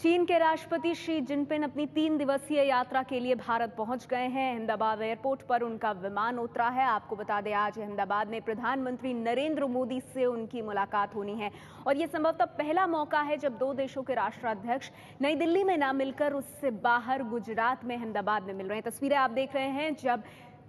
चीन के राष्ट्रपति शी जिनपिंग अपनी 3 दिवसीय यात्रा के लिए भारत पहुंच गए हैं। अहमदाबाद एयरपोर्ट पर उनका विमान उतरा है। आपको बता दें, आज अहमदाबाद में प्रधानमंत्री नरेंद्र मोदी से उनकी मुलाकात होनी है और ये संभवतः पहला मौका है जब दो देशों के राष्ट्राध्यक्ष नई दिल्ली में ना मिलकर उससे बाहर गुजरात में अहमदाबाद में मिल रहे हैं। तस्वीरें आप देख रहे हैं जब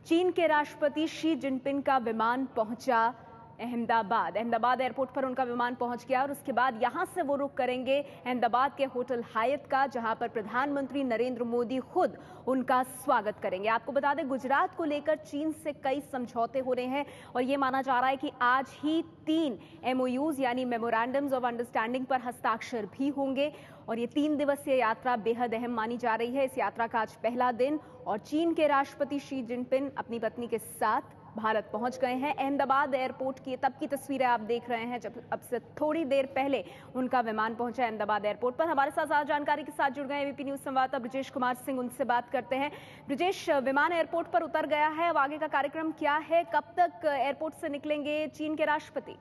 चीन के राष्ट्रपति शी जिनपिंग का विमान पहुंचा अहमदाबाद एयरपोर्ट पर उनका विमान पहुंच गया और उसके बाद यहां से वो रुक करेंगे अहमदाबाद के होटल हायत का, जहां पर प्रधानमंत्री नरेंद्र मोदी खुद उनका स्वागत करेंगे। आपको बता दें, गुजरात को लेकर चीन से कई समझौते हो रहे हैं और ये माना जा रहा है कि आज ही 3 MOUs यानी मेमोरेंडम्स ऑफ अंडरस्टैंडिंग पर हस्ताक्षर भी होंगे और ये 3 दिवसीय यात्रा बेहद अहम मानी जा रही है। इस यात्रा का आज पहला दिन और चीन के राष्ट्रपति शी जिनपिंग अपनी पत्नी के साथ भारत पहुंच गए हैं। अहमदाबाद एयरपोर्ट की तब की तस्वीरें आप देख रहे हैं जब अब से थोड़ी देर पहले उनका विमान पहुंचा अहमदाबाद एयरपोर्ट पर। हमारे साथ ज्यादा जानकारी के साथ जुड़ गए एबीपी न्यूज संवाददाता ब्रिजेश कुमार सिंह, उनसे बात करते हैं। ब्रिजेश, विमान एयरपोर्ट पर उतर गया है, अब आगे का कार्यक्रम क्या है? कब तक एयरपोर्ट से निकलेंगे चीन के राष्ट्रपति?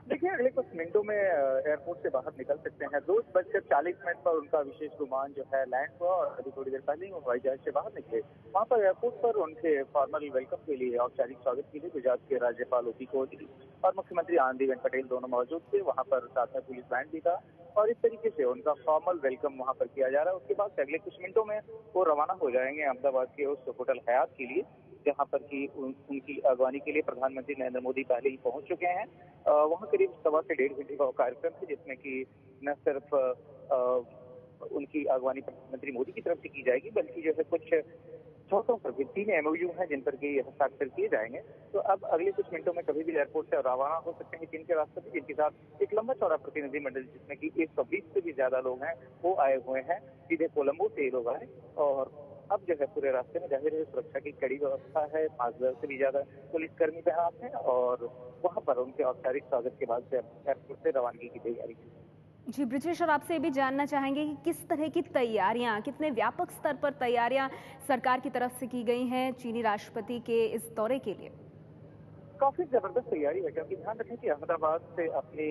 देखिए, अगले कुछ मिनटों में एयरपोर्ट से बाहर निकल सकते हैं। 2:40 पर उनका विशेष विमान जो है लैंड हुआ और अभी थोड़ी देर पहले ही वो हवाई जहाज से बाहर निकले। वहां पर एयरपोर्ट पर उनके फॉर्मल वेलकम के लिए, औपचारिक स्वागत के लिए गुजरात के राज्यपाल ओपी कोहली और मुख्यमंत्री आनंदीबेन पटेल दोनों मौजूद थे। वहां पर साथ में पुलिस बैंड भी था और इस तरीके से उनका फॉर्मल वेलकम वहां पर किया जा रहा है। उसके बाद अगले कुछ मिनटों में वो रवाना हो जाएंगे अहमदाबाद के उस होटल हयात के लिए, जहां पर की उनकी अगवानी के लिए प्रधानमंत्री नरेंद्र मोदी पहले ही पहुंच चुके हैं। वहां करीब 1.25 से 1.5 घंटे का कार्यक्रम है, जिसमें कि न सिर्फ उनकी अगवानी प्रधानमंत्री मोदी की तरफ से की जाएगी, बल्कि जो है कुछ समझौतों पर भी 3 MOU हैं जिन पर कि हस्ताक्षर किए जाएंगे। तो अब अगले कुछ मिनटों में कभी भी एयरपोर्ट से रवाना हो सकते हैं चीन के राष्ट्रपति, जिनके साथ एक लंबा चौड़ा प्रतिनिधिमंडल जिसमें कि 120 से भी ज्यादा लोग हैं वो आए हुए हैं। सीधे कोलंबो से ये लोग आए और अब जो है पूरे रास्ते में जाहिर है सुरक्षा की कड़ी व्यवस्था है। 5,000 से भी ज्यादा पुलिसकर्मी तैनात हैं और वहां पर उनके औपचारिक स्वागत के बाद से एयरपोर्ट से रवानगी की तैयारी है। जी ब्रिजेश, और आपसे ये भी जानना चाहेंगे कि किस तरह की तैयारियां, कितने व्यापक स्तर पर तैयारियां सरकार की तरफ से की गई हैं चीनी राष्ट्रपति के इस दौरे के लिए? काफी जबरदस्त तैयारी है, क्योंकि ध्यान रखें कि अहमदाबाद से अपनी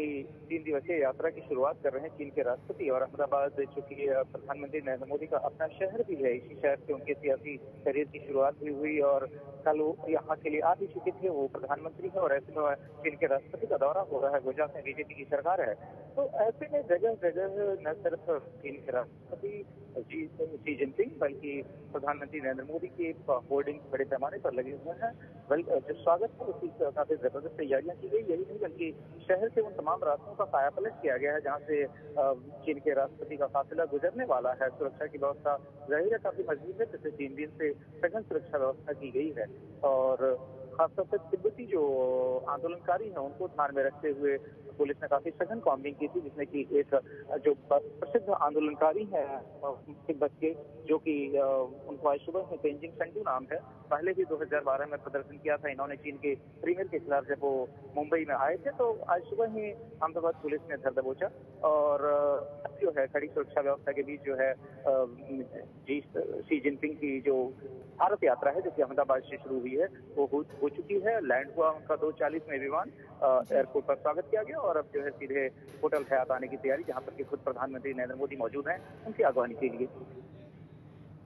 3 दिवसीय यात्रा की शुरुआत कर रहे हैं चीन के राष्ट्रपति और अहमदाबाद चूंकि प्रधानमंत्री नरेंद्र मोदी का अपना शहर भी है, इसी शहर से उनके सियासी करियर की शुरुआत भी हुई और कल वो यहाँ के लिए आ भी चुके थे। वो प्रधानमंत्री है और ऐसे में चीन के राष्ट्रपति का दौरा हो रहा है, गुजरात में बीजेपी की सरकार है, तो ऐसे में जगह जगह न सिर्फ चीन के राष्ट्रपति शी जिनपिंग बल्कि प्रधानमंत्री नरेंद्र मोदी के होर्डिंग बड़े पैमाने पर लगे हुए हैं। जो स्वागत है उसकी काफी जबरदस्त तैयारियां की गई। यही नहीं बल्कि शहर के उन तमाम रास्तों का कायापलट किया गया है जहां से चीन के राष्ट्रपति का काफिला गुजरने वाला है। सुरक्षा की व्यवस्था जाहिर है काफी मजबूत है, पिछले 3 दिन से सघन सुरक्षा व्यवस्था की गई है और खासतौर पर तिब्बती जो आंदोलनकारी हैं उनको ध्यान में रखते हुए पुलिस ने काफी सघन कॉम्बिंग की थी, जिसमें कि एक जो प्रसिद्ध आंदोलनकारी है तिब्बत के, जो कि उनको आज सुबह में तेंजिंग संजू नाम है, पहले भी 2012 में प्रदर्शन किया था इन्होंने चीन के प्रीमियर के खिलाफ जब वो मुंबई में आए थे। तो आज सुबह ही अहमदाबाद पुलिस ने धर दबोचा और जो है कड़ी सुरक्षा व्यवस्था के बीच जो है शी जिनपिंग की जो भारत यात्रा है जो कि अहमदाबाद से शुरू हुई है वो हो चुकी है। लैंड हुआ उनका 2:40 में विमान, एयरपोर्ट पर स्वागत किया गया और अब जो है सीधे होटल हयात आने की तैयारी, जहां पर कि खुद प्रधानमंत्री नरेंद्र मोदी मौजूद हैं उनकी अगवानी के लिए।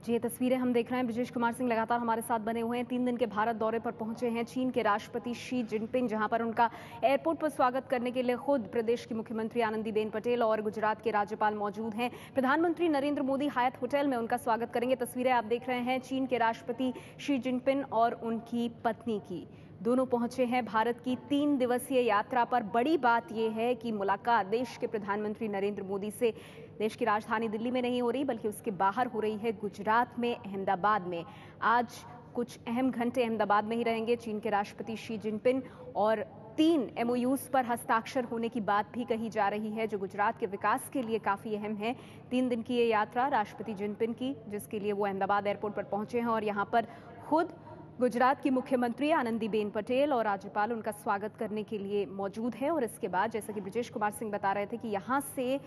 जी, ये तस्वीरें हम देख रहे हैं। ब्रिजेश कुमार सिंह लगातार हमारे साथ बने हुए हैं। 3 दिन के भारत दौरे पर पहुंचे हैं चीन के राष्ट्रपति शी जिनपिंग, जहां पर उनका एयरपोर्ट पर स्वागत करने के लिए खुद प्रदेश की मुख्यमंत्री आनंदीबेन पटेल और गुजरात के राज्यपाल मौजूद हैं। प्रधानमंत्री नरेंद्र मोदी हायत होटल में उनका स्वागत करेंगे। तस्वीरें आप देख रहे हैं चीन के राष्ट्रपति शी जिनपिंग और उनकी पत्नी की। दोनों पहुंचे हैं भारत की 3 दिवसीय यात्रा पर। बड़ी बात यह है कि मुलाकात देश के प्रधानमंत्री नरेंद्र मोदी से देश की राजधानी दिल्ली में नहीं हो रही, बल्कि उसके बाहर हो रही है, गुजरात में, अहमदाबाद में। आज कुछ अहम घंटे अहमदाबाद में ही रहेंगे चीन के राष्ट्रपति शी जिनपिंग और 3 MOUs पर हस्ताक्षर होने की बात भी कही जा रही है, जो गुजरात के विकास के लिए काफी अहम है। 3 दिन की ये यात्रा राष्ट्रपति जिनपिंग की, जिसके लिए वो अहमदाबाद एयरपोर्ट पर पहुंचे हैं और यहाँ पर खुद गुजरात की मुख्यमंत्री आनंदीबेन पटेल और राज्यपाल उनका स्वागत करने के लिए मौजूद है। और इसके बाद, जैसा कि ब्रिजेश कुमार सिंह बता रहे थे, कि यहाँ से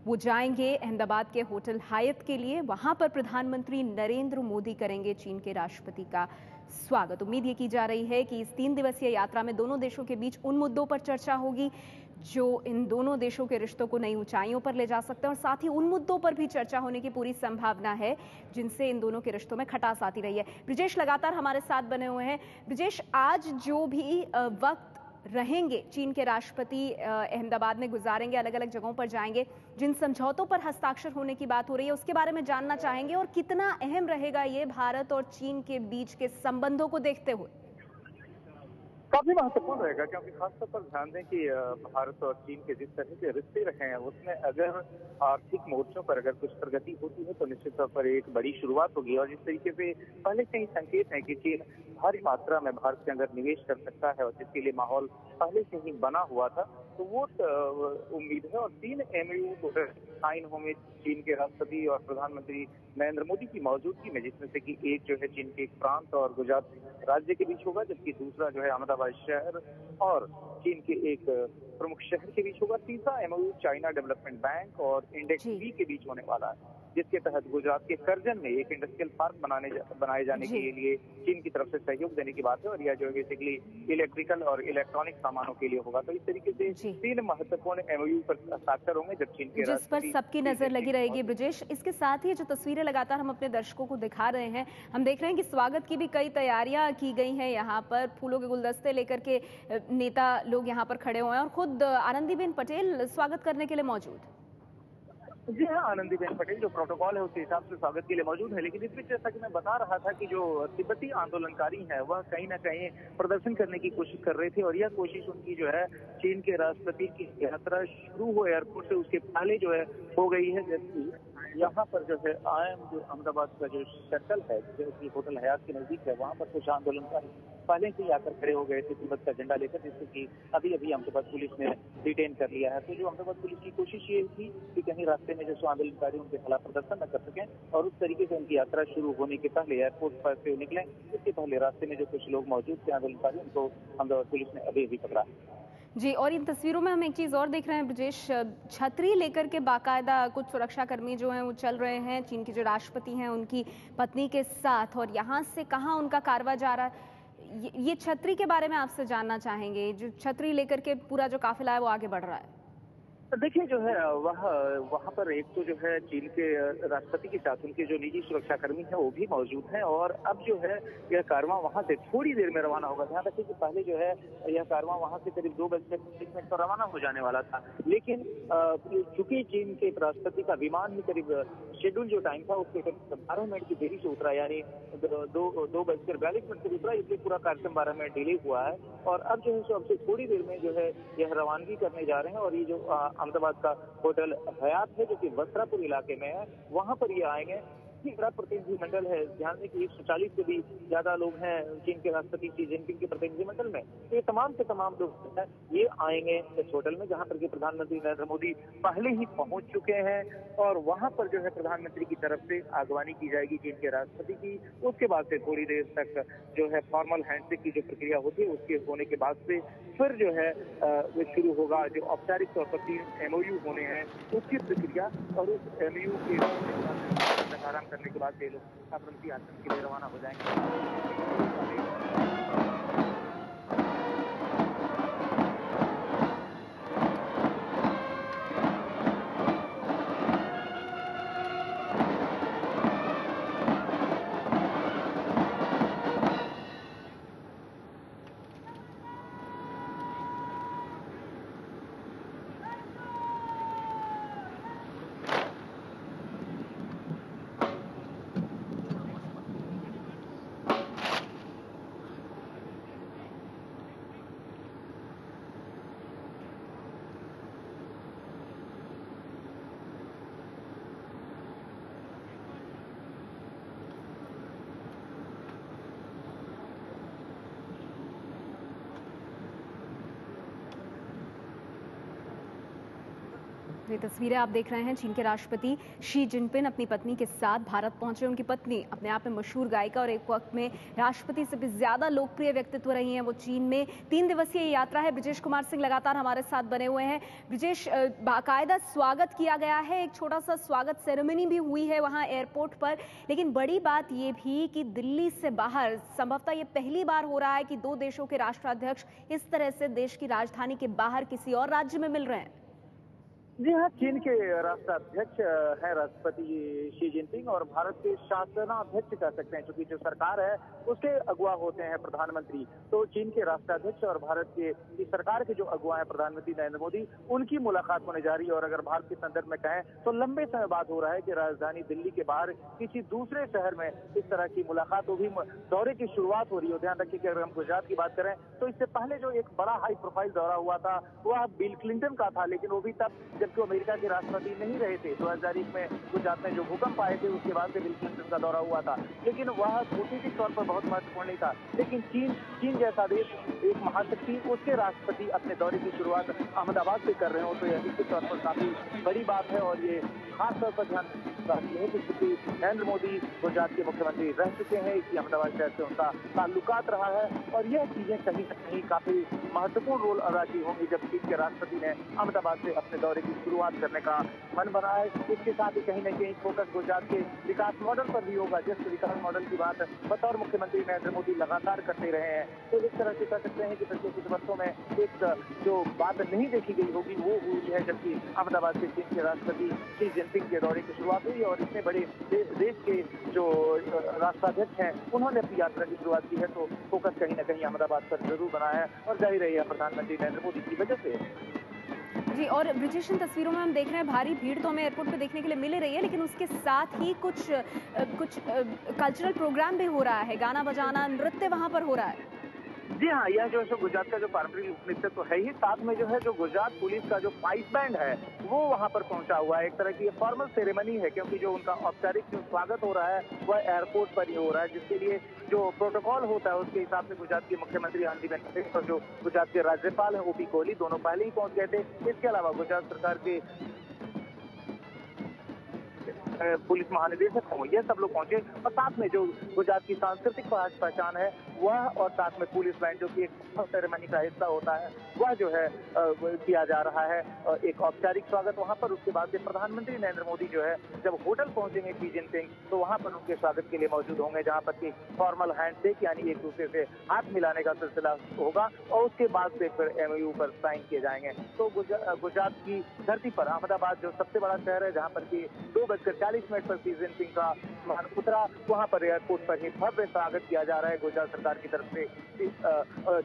वो जाएंगे अहमदाबाद के होटल हायत के लिए, वहां पर प्रधानमंत्री नरेंद्र मोदी करेंगे चीन के राष्ट्रपति का स्वागत। उम्मीद ये की जा रही है कि इस 3 दिवसीय यात्रा में दोनों देशों के बीच उन मुद्दों पर चर्चा होगी जो इन दोनों देशों के रिश्तों को नई ऊंचाइयों पर ले जा सकते हैं और साथ ही उन मुद्दों पर भी चर्चा होने की पूरी संभावना है जिनसे इन दोनों के रिश्तों में खटास आती रही है। ब्रिजेश लगातार हमारे साथ बने हुए हैं। ब्रिजेश, आज जो भी वक्त रहेंगे चीन के राष्ट्रपति अहमदाबाद में गुजारेंगे, अलग अलग जगहों पर जाएंगे, जिन समझौतों पर हस्ताक्षर होने की बात हो रही है उसके बारे में जानना चाहेंगे और कितना अहम रहेगा ये भारत और चीन के बीच के संबंधों को देखते हुए। काफी महत्वपूर्ण रहेगा, क्योंकि खासतौर पर ध्यान दें कि भारत और चीन के जिस तरह के रिश्ते रहे हैं उसमें अगर आर्थिक मोर्चों पर अगर कुछ प्रगति होती है तो निश्चित तौर पर एक बड़ी शुरुआत होगी। और जिस तरीके से पहले से ही संकेत है कि चीन भारी मात्रा में भारत के अंदर निवेश कर सकता है और जिसके लिए माहौल पहले से ही बना हुआ था, तो वो उम्मीद है। और 3 MOU साइन होंगे चीन के राष्ट्रपति और प्रधानमंत्री नरेंद्र मोदी की मौजूदगी में, जिसमें से कि एक जो है चीन के एक प्रांत और गुजरात राज्य के बीच होगा, जबकि दूसरा जो है अहमदाबाद शहर और चीन के एक प्रमुख शहर के बीच होगा। तीसरा MOU चाइना डेवलपमेंट बैंक और इंडेक्स बी के बीच होने वाला है, जिसके तहत गुजरात के करजन में एक इंडस्ट्रियल पार्क बनाए जाने के लिए चीन की तरफ से सहयोग देने की बात है। और यह जो है बेसिकली इलेक्ट्रिकल और इलेक्ट्रॉनिक सामानों के लिए होगा। तो इस तरीके से 3 महत्वपूर्ण MOU पर हस्ताक्षर होंगे, जब चीन के जिस पर सबकी नजर लगी रहेगी। ब्रिजेश, इसके साथ ही जो तस्वीरें लगातार हम अपने दर्शकों को दिखा रहे हैं, हम देख रहे हैं कि स्वागत की भी कई तैयारियां की गई हैं। यहाँ पर फूलों के गुलदस्ते लेकर के नेता लोग यहाँ पर खड़े हुए हैं और खुद आनंदीबेन पटेल स्वागत करने के लिए मौजूद। जी हाँ, आनंदीबेन पटेल जो प्रोटोकॉल है उसके हिसाब से स्वागत के लिए मौजूद है। लेकिन इस बीच जैसा कि मैं बता रहा था कि जो तिब्बती आंदोलनकारी हैं वह कहीं ना कहीं प्रदर्शन करने की कोशिश कर रहे थे और यह कोशिश उनकी जो है चीन के राष्ट्रपति की यात्रा शुरू हो एयरपोर्ट से उसके पहले जो है हो गई है। जबकि यहाँ पर जो है जो अहमदाबाद का जो शटल है जो कि होटल हयात के नजदीक है, वहाँ पर कुछ आंदोलनकारी पहले से ही आकर खड़े हो गए थे तिब्बत का झंडा लेकर, जिसको कि अभी अभी अहमदाबाद पुलिस ने डिटेन कर लिया है। तो जो अहमदाबाद पुलिस की कोशिश ये थी कि कहीं रास्ते में जो आंदोलनकारी उनके खिलाफ प्रदर्शन न कर सकें और उस तरीके से उनकी यात्रा शुरू होने के पहले एयरपोर्ट पर से निकले। इसके पहले रास्ते में जो कुछ लोग मौजूद थे आंदोलनकारी, उनको अहमदाबाद पुलिस ने अभी पकड़ा। जी, और इन तस्वीरों में हम एक चीज और देख रहे हैं ब्रिजेश, छतरी लेकर के बाकायदा कुछ सुरक्षाकर्मी जो हैं वो चल रहे हैं चीन के जो राष्ट्रपति हैं उनकी पत्नी के साथ, और यहाँ से कहाँ उनका कारवां जा रहा है ये छतरी के बारे में आपसे जानना चाहेंगे। जो छतरी लेकर के पूरा जो काफिला है वो आगे बढ़ रहा है। देखिए जो है वहाँ पर एक तो जो है चीन के राष्ट्रपति के साथ उनके जो निजी सुरक्षाकर्मी हैं वो भी मौजूद हैं। और अब जो है यह कारवां वहाँ से थोड़ी देर में रवाना होगा। ध्यान रखिए कि पहले जो है यह कारवां वहाँ से करीब 2:30 पर रवाना हो जाने वाला था, लेकिन चूंकि चीन के राष्ट्रपति का विमान ही करीब शेड्यूल जो टाइम था उसके करीब 12 मिनट की देरी से उतरा, यानी 2:42 पर उतरा, इसलिए पूरा कार्यक्रम 12 मिनट डिले हुआ है। और अब जो है सो अब से थोड़ी देर में जो है यह रवानगी करने जा रहे हैं। और ये जो अहमदाबाद का होटल हयात है जो कि वस्त्रापुर इलाके में है, वहां पर ये आएंगे। बड़ा प्रतिनिधिमंडल है, ध्यान दें कि 140 से भी ज्यादा लोग हैं चीन के राष्ट्रपति शी जिनपिंग के प्रतिनिधिमंडल में। तो ये तमाम से तमाम लोग हैं ये आएंगे इस होटल में, जहां पर के प्रधानमंत्री नरेंद्र मोदी पहले ही पहुंच चुके हैं। और वहां पर जो है प्रधानमंत्री की तरफ से आगवानी की जाएगी चीन के राष्ट्रपति की। उसके बाद से थोड़ी देर तक जो है फॉर्मल हैंडशेक की जो प्रक्रिया होती है उसके होने के बाद से फिर जो है वो शुरू होगा जो औपचारिक तौर पर 3 MOU होने हैं उसकी प्रक्रिया। और उस MOU के आराम करने के बाद ये लोग साबरमती आश्रम के लिए रवाना हो जाएंगे। ये तस्वीरें आप देख रहे हैं। चीन के राष्ट्रपति शी जिनपिंग अपनी पत्नी के साथ भारत पहुंचे। उनकी पत्नी अपने आप में मशहूर गायिका और एक वक्त में राष्ट्रपति से भी ज्यादा लोकप्रिय व्यक्तित्व रही हैं। वो चीन में 3 दिवसीय यात्रा है। ब्रिजेश कुमार सिंह लगातार हमारे साथ बने हुए हैं। ब्रिजेश, बाकायदा स्वागत किया गया है, एक छोटा सा स्वागत सेरेमनी भी हुई है वहां एयरपोर्ट पर। लेकिन बड़ी बात ये भी कि दिल्ली से बाहर संभवतः ये पहली बार हो रहा है कि 2 देशों के राष्ट्राध्यक्ष इस तरह से देश की राजधानी के बाहर किसी और राज्य में मिल रहे हैं। जी हाँ, चीन के राष्ट्राध्यक्ष हैं राष्ट्रपति शी जिनपिंग और भारत के शासनाध्यक्ष कह सकते हैं, क्योंकि जो सरकार है उसके अगुवा होते हैं प्रधानमंत्री। तो चीन के राष्ट्राध्यक्ष और भारत की सरकार के जो अगुवा हैं प्रधानमंत्री नरेंद्र मोदी, उनकी मुलाकात होने जा रही है। और अगर भारत के संदर्भ में कहें तो लंबे समय बाद हो रहा है कि राजधानी दिल्ली के बाहर किसी दूसरे शहर में इस तरह की मुलाकात होगी, दौरे की शुरुआत हो रही है। ध्यान रखिए कि अगर हम गुजरात की बात करें तो इससे पहले जो एक बड़ा हाई प्रोफाइल दौरा हुआ था वह बिल क्लिंटन का था, लेकिन वो भी तब जबकि अमेरिका के राष्ट्रपति नहीं रहे थे। 2001 में गुजरात में जो भूकंप आए थे उसके बाद से बिल क्लिंटन का दौरा हुआ था, लेकिन वह कूटनीतिक तौर पर बहुत महत्वपूर्ण नहीं था। लेकिन चीन जैसा देश, एक महाशक्ति, उसके राष्ट्रपति अपने दौरे की शुरुआत अहमदाबाद से कर रहे हो तो यह निश्चित तौर पर काफी बड़ी बात है। और ये खास तौर पर ध्यान है कि चूंकि नरेंद्र मोदी गुजरात के मुख्यमंत्री रह चुके हैं, इसी अहमदाबाद शहर से उनका ताल्लुकात रहा है और यह चीजें कहीं न कहीं काफी महत्वपूर्ण रोल अदा की होंगी जब चीन के राष्ट्रपति ने अहमदाबाद से अपने दौरे की शुरुआत करने का मन बना है। इसके साथ ही कहीं न कहीं फोकस गुजरात के विकास मॉडल पर भी होगा, जिस विकास मॉडल की बात बतौर मुख्यमंत्री नरेंद्र मोदी लगातार करते रहे हैं। तो इस तरह से कह सकते हैं कि पिछले कुछ वर्षों में एक जो बात नहीं देखी गई होगी वो हुई है जबकि अहमदाबाद से चीन के राष्ट्रपति शी जिनपिंग के दौरे की शुरुआत हुई और इतने बड़े देश के जो राष्ट्राध्यक्ष हैं उन्होंने अपनी यात्रा की शुरुआत की है। तो फोकस कहीं न कहीं अहमदाबाद पर जरूर बना है और जाहिर है प्रधानमंत्री नरेंद्र मोदी की वजह से। जी, और ब्रिजेश, इन तस्वीरों में हम देख रहे हैं भारी भीड़ तो हमें एयरपोर्ट पे देखने के लिए मिल रही है, लेकिन उसके साथ ही कुछ कल्चरल प्रोग्राम भी हो रहा है, गाना बजाना, नृत्य वहां पर हो रहा है। जी हाँ, यह जो है गुजरात का जो पारंपरिक नृत्य तो है ही, साथ में जो है जो गुजरात पुलिस का जो पाइप बैंड है वो वहाँ पर पहुंचा हुआ है। एक तरह की फॉर्मल सेरेमनी है क्योंकि जो उनका औपचारिक जो स्वागत हो रहा है वह एयरपोर्ट पर ही हो रहा है, जिसके लिए जो प्रोटोकॉल होता है उसके हिसाब से गुजरात की मुख्यमंत्री आनंदीबेन पटेल और जो गुजरात के राज्यपाल है ओपी कोहली दोनों पहले ही पहुंच गए थे। इसके अलावा गुजरात सरकार के पुलिस महानिदेशक हो, ये सब लोग पहुंचे और साथ में जो गुजरात की सांस्कृतिक पहचान है वह और साथ में पुलिस बैंड जो कि एक सेरेमनी का हिस्सा होता है वह जो है किया जा रहा है। एक औपचारिक स्वागत वहां पर, उसके बाद प्रधानमंत्री नरेंद्र मोदी जो है जब होटल पहुंचेंगे शी जिनपिंग तो वहां पर उनके स्वागत के लिए मौजूद होंगे, जहां पर की फॉर्मल हैंडशेक यानी एक दूसरे से हाथ मिलाने का सिलसिला होगा और उसके बाद से फिर MOU पर साइन किए जाएंगे। तो गुजरात की धरती पर अहमदाबाद जो सबसे बड़ा शहर है जहाँ पर की 2:40 पर शी जिनपिंग का विमान उतरा, वहां पर एयरपोर्ट पर ही भव्य स्वागत किया जा रहा है गुजरात सरकार की तरफ से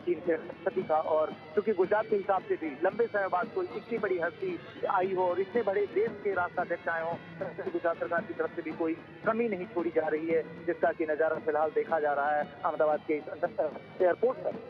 चीन के राष्ट्रपति का। और क्योंकि गुजरात के हिसाब से भी लंबे समय बाद कोई इतनी बड़ी हस्ती आई हो और इतने बड़े देश के राष्ट्राध्यक्ष आए हो, गुजरात सरकार की तरफ से भी कोई कमी नहीं छोड़ी जा रही है, जिसका कि नजारा फिलहाल देखा जा रहा है अहमदाबाद के एयरपोर्ट पर।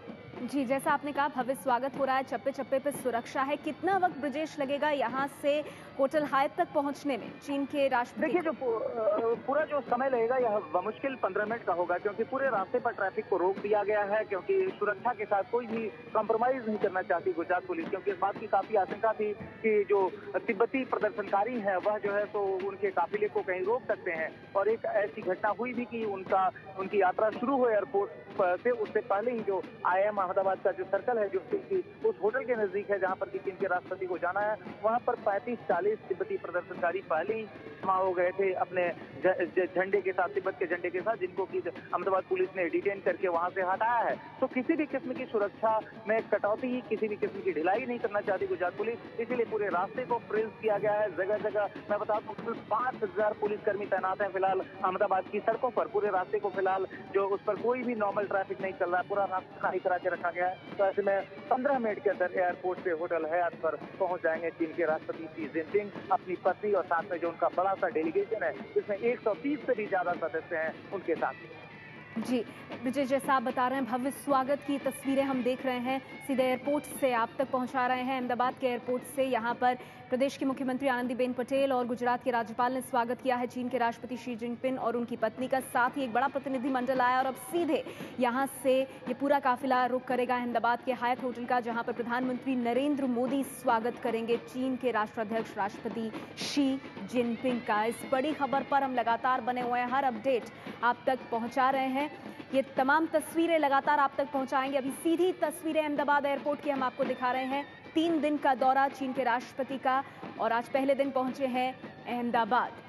जी, जैसा आपने कहा भव्य स्वागत हो रहा है, चप्पे चप्पे पे सुरक्षा है। कितना वक्त ब्रिजेश लगेगा यहाँ से होटल हाइट तक पहुँचने में चीन के राष्ट्रपति? देखिए, जो पूरा जो समय लगेगा यह बमुश्किल 15 मिनट का होगा क्योंकि पूरे रास्ते पर ट्रैफिक को रोक दिया गया है, क्योंकि सुरक्षा के साथ कोई भी कॉम्प्रोमाइज नहीं करना चाहती गुजरात पुलिस, क्योंकि इस बात की काफी आशंका थी कि जो तिब्बती प्रदर्शनकारी हैं वह जो है तो उनके काफिले को कहीं रोक सकते हैं। और एक ऐसी घटना हुई भी कि उनकी यात्रा शुरू हो एयरपोर्ट से उससे पहले ही जो IIM अहमदाबाद का जो सर्कल है जो कि उस होटल के नजदीक है जहां पर कि चीन के राष्ट्रपति को जाना है, वहां पर 35-40 तिब्बती प्रदर्शनकारी पहले ही जमा हो गए थे अपने झंडे के साथ, तिब्बत के झंडे के साथ, जिनको कि अहमदाबाद पुलिस ने डिटेन करके वहां से हटाया है। तो किसी भी किस्म की सुरक्षा में कटौती, किसी भी किस्म की ढिलाई नहीं करना चाहती गुजरात पुलिस, इसीलिए पूरे रास्ते को फ्रीज किया गया है। जगह जगह मैं बता दूं 5000 पुलिसकर्मी तैनात हैं फिलहाल अहमदाबाद की सड़कों पर। पूरे रास्ते को फिलहाल जो उस पर कोई भी नॉर्मल ट्रैफिक नहीं चल रहा है, पूरा रास्ता खाली करा के रखा गया है। तो ऐसे में 15 मिनट के अंदर एयरपोर्ट से होटल हयात पर पहुंच जाएंगे चीन के राष्ट्रपति शी जिनपिंग अपनी पत्नी और साथ में जो उनका बड़ा सा डेलीगेशन है जिसमें 130 से भी ज्यादा सदस्य हैं उनके साथ। जी, ब्रिजेश, जैसा आप बता रहे हैं, भव्य स्वागत की तस्वीरें हम देख रहे हैं, सीधे एयरपोर्ट से आप तक पहुंचा रहे हैं। अहमदाबाद के एयरपोर्ट से यहाँ पर प्रदेश की मुख्यमंत्री आनंदीबेन पटेल और गुजरात के राज्यपाल ने स्वागत किया है चीन के राष्ट्रपति शी जिनपिंग और उनकी पत्नी का। साथ ही एक बड़ा प्रतिनिधिमंडल आया और अब सीधे यहाँ से ये पूरा काफिला रुख करेगा अहमदाबाद के हायत होटल का, जहाँ पर प्रधानमंत्री नरेंद्र मोदी स्वागत करेंगे चीन के राष्ट्राध्यक्ष राष्ट्रपति शी जिनपिंग का। इस बड़ी खबर पर हम लगातार बने हुए हैं, हर अपडेट आप तक पहुंचा रहे हैं। ये तमाम तस्वीरें लगातार आप तक पहुंचाएंगे। अभी सीधी तस्वीरें अहमदाबाद एयरपोर्ट की हम आपको दिखा रहे हैं। 3 दिन का दौरा चीन के राष्ट्रपति का और आज पहले दिन पहुंचे हैं अहमदाबाद।